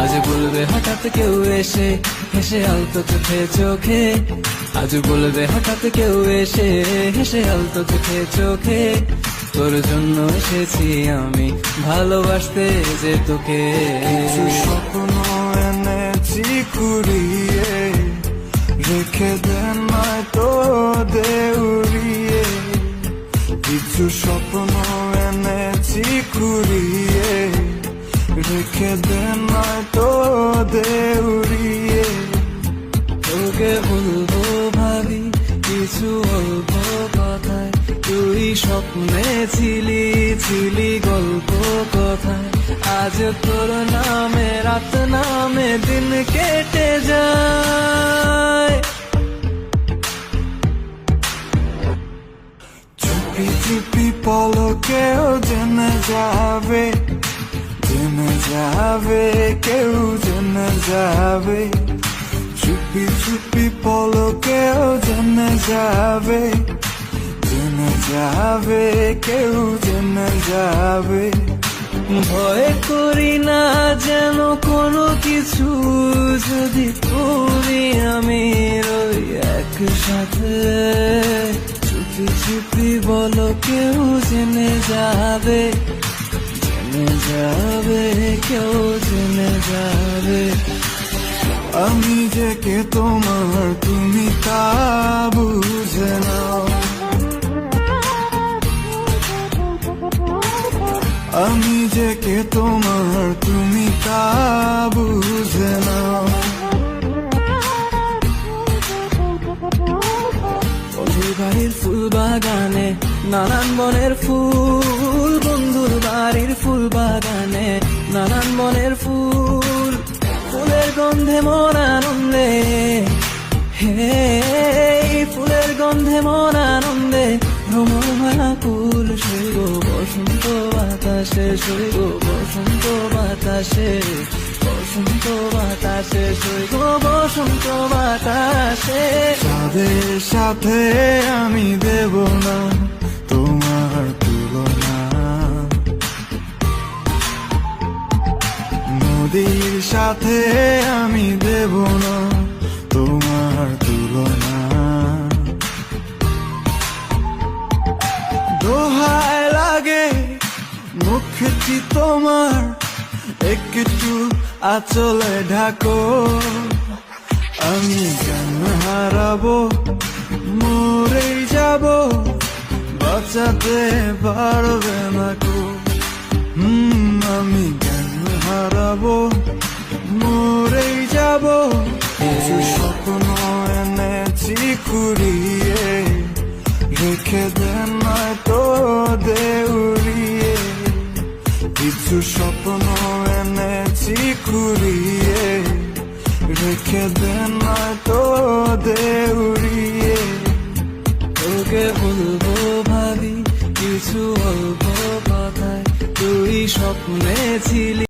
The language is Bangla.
আজ বলবে হঠাৎ কেউ এসে হেসে আলতো চোখে চোখে, আজ বলবে হঠাৎ কেউ এসে হেসে আলতো চোখে চোখে, তোর জন্য এসেছি আমি ভালোবাসতে যে তোকে। কিছু স্বপ্ন এনেছি কুড়িয়ে, রেখে দেন নয়তো দেউড়িয়ে। কিছু স্বপ্ন এনেছি কুড়িয়ে, রেখে দেন নয়তো দেউড়িয়ে। তোকে বলবো ভাবি কিছু অল্প কথায়, তুই স্বপ্নে ছিলি ছিলি গল্প কথায়। আজ তোর নামে রাত নামে দিন কেটে যায়। চুপি চুপি পলকেও জেনে যাবে, জেনে যাবে, কেউ জেনে যাবে। চুপি চুপি পলকেও জেনে যাবে, জেনে যাবে, কেউ জেনে যাবে। ভয় করি না যেন কোনো কিছু, যদি করি আমি রই একসাথে। চুপি চুপি বলো কেউ জেনে যাবে, জেনে যাবে, কেউ জেনে যাবে। আমি যে কে তোমার তুমি তা বুঝে নাও, আমি যে কে তোমার তুমি তা বুঝে নাও। বন্ধুর বাড়ির ফুল বাগানে নানান বনের ফুল, বন্ধুর বাড়ির ফুল বাগানে নানান বনের ফুল। ফুলের গন্ধে মন আনন্দে, হে ফুলের গন্ধে মন আনন্দে ভ্রমর মাকুল। শৈব বসন্ত বাতাসে, শৈব বসন্ত বাতাসে, বসন্ত বাতাসে, শৈব বসন্ত বাতাসে। তাদের সাথে আমি দেব না তোমার তুলনা, নদীর সাথে আমি দেব না তোমার তুলনা। দোহায় লাগে মুখটি তোমার, একটু আঁচলে ঢাকো। আমি জ্ঞান হারাবো, মরেই যাব, বাঁচাতে পারবে না কো। আমি জ্ঞান হারাবো, মরেই যাব। কিছু স্বপ্ন এনেছি কুড়িয়ে, রেখে দেন নয়তো দেউড়িয়ে। কিছু স্বপ্ন এনেছি কুড়িয়ে, রেখে দেন নয়তো দেউড়িয়ে। তোকে বলবো ভাবি কিছু অল্প কথায়, তুই স্বপ্নে ছিলি।